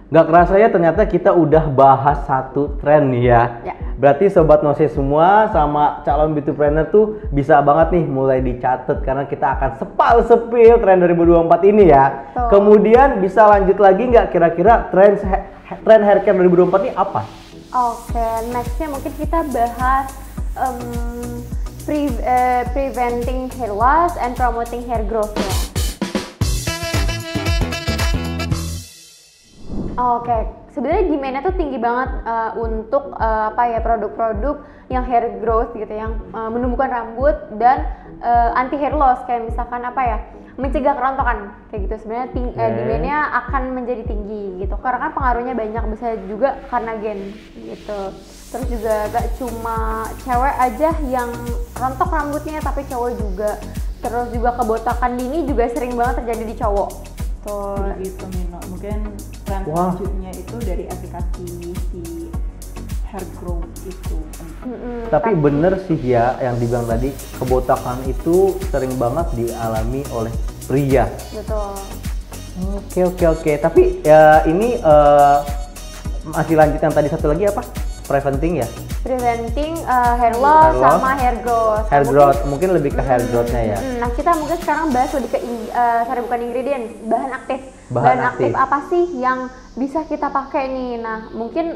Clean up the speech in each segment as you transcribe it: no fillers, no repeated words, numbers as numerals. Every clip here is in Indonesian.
Nggak kerasa ya ternyata kita udah bahas satu tren nih ya. Ya. Berarti Sobat Nose semua sama calon beautypreneur tuh bisa banget nih mulai dicatat karena kita akan sepil tren 2024 ini ya. Betul. Kemudian bisa lanjut lagi nggak kira-kira tren haircare 2024 ini apa? Oke, nextnya mungkin kita bahas preventing hair loss and promoting hair growth ya. Oke, sebenarnya demand-nya tuh tinggi banget untuk produk-produk yang hair growth gitu, yang menumbuhkan rambut dan anti hair loss, kayak misalkan mencegah kerontokan kayak gitu. Sebenarnya demand-nya akan menjadi tinggi gitu, karena kan pengaruhnya banyak, bisa juga karena gen gitu. Terus juga gak cuma cewek aja yang rontok rambutnya, tapi cowok juga. Terus juga kebotakan dini juga sering banget terjadi di cowok. Gitu Mino, mungkin tren selanjutnya itu dari aplikasi si hair growth itu. Tapi bener sih ya yang dibilang tadi, kebotakan itu sering banget dialami oleh pria. Betul. Oke. Tapi ya ini masih lanjut yang tadi satu lagi apa? Preventing ya? Preventing hair loss sama hair growth. Hair growth, mungkin lebih ke hair growth-nya ya. Nah, kita mungkin sekarang bahas lebih ke bukan ingredients, bahan aktif. Bahan aktif aktif apa sih yang bisa kita pakai nih? Nah, mungkin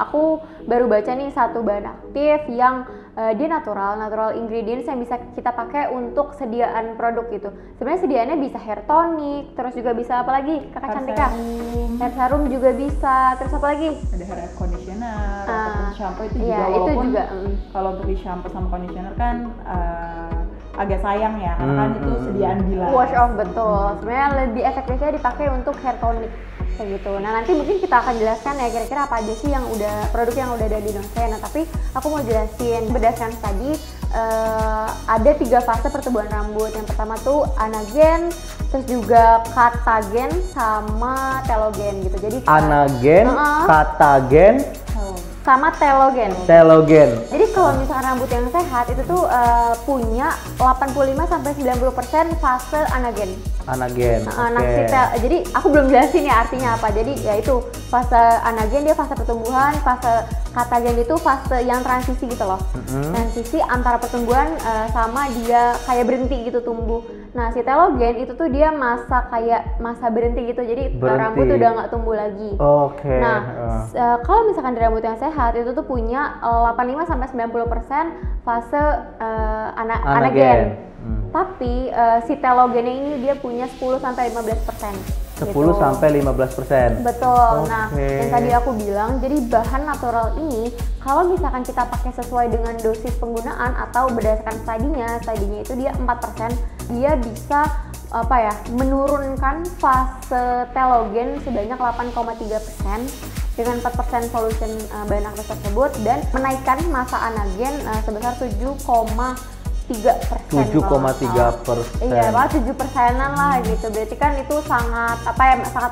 aku baru baca nih satu bahan aktif yang dia natural ingredients yang bisa kita pakai untuk sediaan produk gitu. Sebenarnya sediaannya bisa hair tonic, terus juga bisa apa lagi? Kakak Cantika? Hair serum juga bisa. Terus apa lagi? Ada hair conditioner ataupun shampoo itu juga, iya, walaupun itu juga, kalau untuk di shampoo sama conditioner kan agak sayang ya, karena kan itu sediaan bilas. Wash off, betul. Sebenarnya lebih efektifnya dipakai untuk hair tonic kayak gitu. Nah, nanti mungkin kita akan jelaskan ya kira-kira apa aja sih yang produk yang udah ada di Nose. Nah, tapi aku mau jelasin berdasarkan tadi ada 3 fase pertumbuhan rambut. Yang pertama tuh anagen, terus juga katagen sama telogen gitu. Jadi anagen, katagen, sama telogen. Jadi kalau misalkan rambut yang sehat itu tuh punya 85-90% fase anagen. Jadi aku belum jelasin ya artinya apa. Jadi ya itu fase anagen, dia fase pertumbuhan, fase katagen itu fase yang transisi gitu loh. Transisi antara pertumbuhan sama dia kayak berhenti gitu tumbuh. Nah, si telogen itu tuh dia masa berhenti gitu. Jadi rambut udah nggak tumbuh lagi. Nah, kalau misalkan di rambut yang sehat itu tuh punya 85-90% fase anagen. Tapi si telogennya ini dia punya 10-15%. 10-15%. Betul. Nah, yang tadi aku bilang, jadi bahan natural ini kalau misalkan kita pakai sesuai dengan dosis penggunaan atau berdasarkan studinya itu dia 4%, dia bisa menurunkan fase telogen sebanyak 8,3% dengan 4% solution bahan aktif tersebut, dan menaikkan masa anagen sebesar 7,3%. 7,3%. Iya, 7%-an lah gitu. Berarti kan itu sangat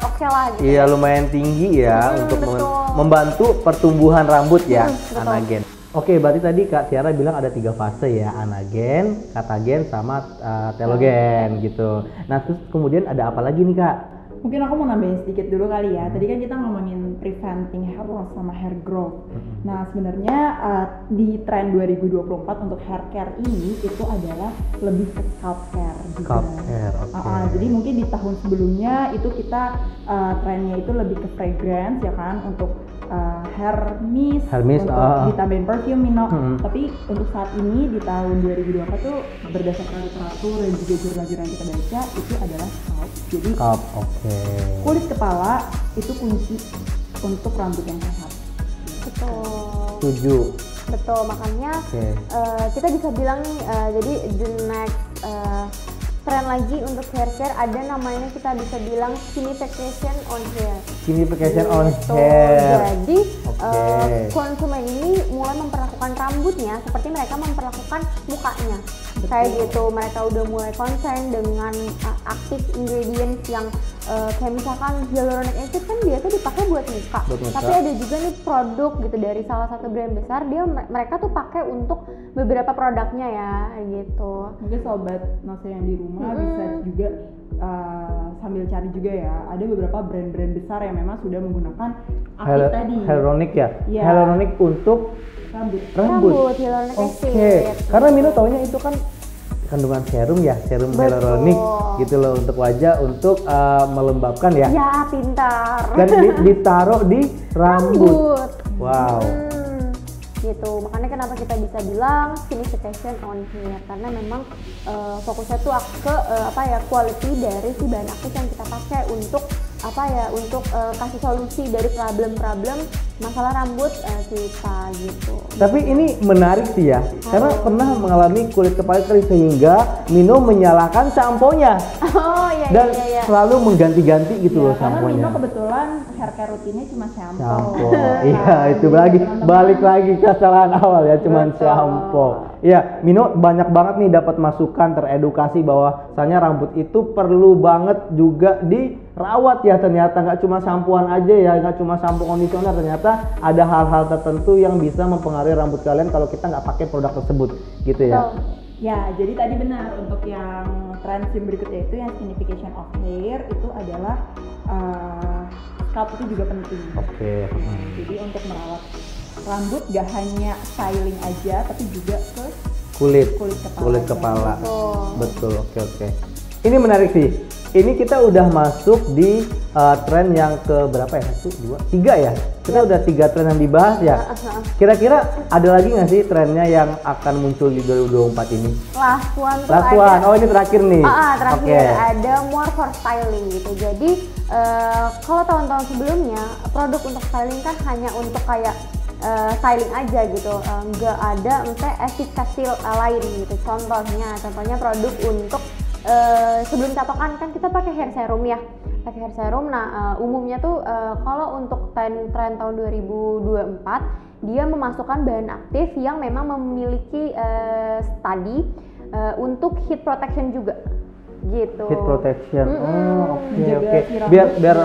oke lah gitu. Iya, lumayan tinggi ya untuk membantu pertumbuhan rambut ya, anagen. Oke, berarti tadi Kak Tiara bilang ada 3 fase ya, anagen, katagen, sama telogen gitu. Nah, terus kemudian ada apa lagi nih Kak? Mungkin aku mau nambahin sedikit dulu kali ya. Tadi kan kita ngomongin preventing hair loss sama hair growth. Nah, sebenarnya di tren 2024 untuk hair care ini itu adalah lebih ke scalp care juga. Jadi mungkin di tahun sebelumnya itu kita trennya itu lebih ke fragrance ya kan, untuk hair mist untuk ditambahin perfume Tapi untuk saat ini di tahun 2024 tuh berdasarkan literatur dan juga jurnal-jurnal yang kita baca itu adalah scalp. Jadi kulit kepala itu kunci untuk rambut yang sehat. Betul. Betul, makanya kita bisa bilang nih, jadi the next tren lagi untuk hair care ada namanya, kita bisa bilang skinification on hair. Jadi konsumen ini mulai memperlakukan rambutnya seperti mereka memperlakukan mukanya. Kayak gitu, mereka udah mulai concern dengan aktif ingredients yang kayak misalkan hyaluronic acid kan biasa dipakai buat muka. Buat muka. Tapi ada juga nih produk gitu dari salah satu brand besar, mereka tuh pakai untuk beberapa produknya ya gitu. Mungkin sobat Nose yang di rumah bisa juga sambil cari juga ya, ada beberapa brand-brand besar yang memang sudah menggunakan aktif tadi. Hyaluronic ya? Iya. Hyaluronic untuk rambut. Hyaluronic acid. Oke, karena Mino taunya itu kan kandungan serum ya, serum Betul. hyaluronic gitu loh untuk wajah, untuk melembabkan ya. Ya, pintar. Dan ditaruh di rambut. Wow. Gitu, makanya kenapa kita bisa bilang signification on here, karena memang fokusnya tuh ke quality dari si bahan aktif yang kita pakai untuk kasih solusi dari problem masalah rambut kita gitu. Tapi ini menarik sih ya, karena pernah mengalami kulit kepala kering sehingga Mino menyalahkan samponya. Oh iya. Dan selalu mengganti-ganti gitu loh Karena samponya. Mino kebetulan hair care rutinnya cuma shampoo. Iya, itu balik lagi ke kesalahan awal ya, cuman shampoo. Iya, Mino banyak banget nih dapat masukan, teredukasi bahwasanya rambut itu perlu banget juga dirawat ya, ternyata nggak cuma sampoan aja ya, nggak cuma sampo kondisioner, ternyata ada hal-hal tertentu yang bisa mempengaruhi rambut kalian kalau kita nggak pakai produk tersebut gitu ya. Ya, jadi tadi benar, untuk yang trend berikutnya itu yang signification of hair itu adalah scalp itu juga penting. Oke. Jadi untuk merawat rambut gak hanya styling aja, tapi juga ke Kulit kepala. Betul. Oke. Ini menarik sih. Ini kita udah masuk di tren yang ke berapa ya? 1, 2, 3 ya? Kita udah 3 tren yang dibahas ya. Kira-kira ada lagi nggak sih trennya yang akan muncul di 2024 ini? Last one. Oh, ini terakhir nih. Terakhir ada more for styling gitu. Jadi kalau tahun-tahun sebelumnya produk untuk styling kan hanya untuk kayak styling aja gitu, nggak ada misalnya efikasi lain gitu. Contohnya produk untuk sebelum catokan kan kita pakai hair serum ya, Nah umumnya tuh kalau untuk tren tahun 2024 dia memasukkan bahan aktif yang memang memiliki studi untuk heat protection juga gitu. Heat protection. Oke. Biar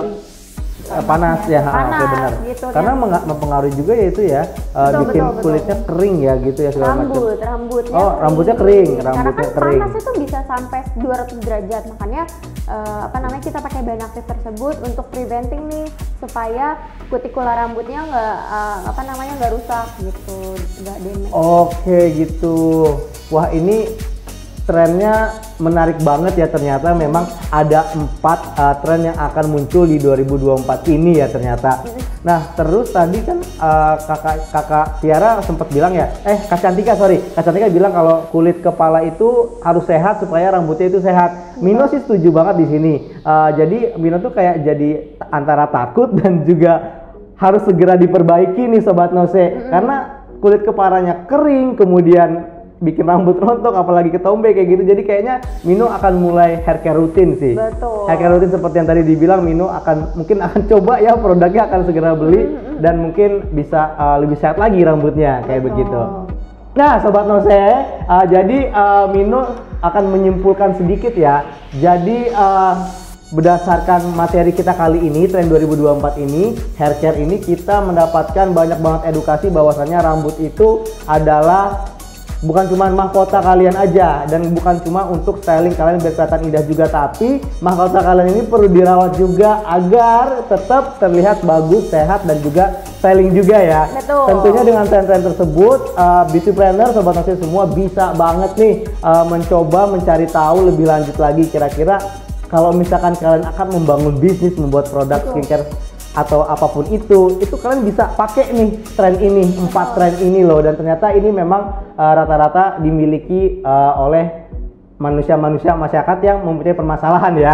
panas ya, oke benar. Gitu, karena mempengaruhi juga ya itu ya, bikin kulitnya kering ya gitu ya segala macam. Rambutnya kering. Karena kan panasnya tuh bisa sampai 200 derajat, makanya kita pakai bahan aktif tersebut untuk preventing nih supaya kutikula rambutnya nggak rusak gitu, nggak damage. Oke gitu. Wah, ini trennya menarik banget ya, ternyata memang ada 4 tren yang akan muncul di 2024 ini ya ternyata. Nah, terus tadi kan kakak Tiara sempat bilang ya, Kak Cantika bilang kalau kulit kepala itu harus sehat supaya rambutnya itu sehat. Mino sih setuju banget di sini. Jadi Mino tuh kayak jadi antara takut dan juga harus segera diperbaiki nih Sobat Nose, karena kulit kepalanya kering, kemudian bikin rambut rontok, apalagi ketombe kayak gitu. Jadi kayaknya Mino akan mulai hair care rutin sih. Betul. Hair care rutin seperti yang tadi dibilang, Mino mungkin akan coba ya, produknya akan segera beli dan mungkin bisa lebih sehat lagi rambutnya kayak begitu. Nah, Sobat Nose, jadi Mino akan menyimpulkan sedikit ya. Jadi berdasarkan materi kita kali ini, tren 2024 ini, hair care ini, kita mendapatkan banyak banget edukasi bahwasannya rambut itu adalah bukan cuma mahkota kalian aja, dan bukan cuma untuk styling kalian biar kelihatan indah juga, tapi mahkota kalian ini perlu dirawat juga agar tetap terlihat bagus, sehat, dan juga styling juga ya. Betul. Tentunya dengan tren-tren tersebut, beauty planner Sobat Nose semua bisa banget nih mencoba mencari tahu lebih lanjut lagi kira-kira kalau misalkan kalian akan membangun bisnis, membuat produk skincare atau apapun itu kalian bisa pakai nih tren ini, 4 tren ini loh, dan ternyata ini memang rata-rata dimiliki oleh manusia-manusia masyarakat yang mempunyai permasalahan ya.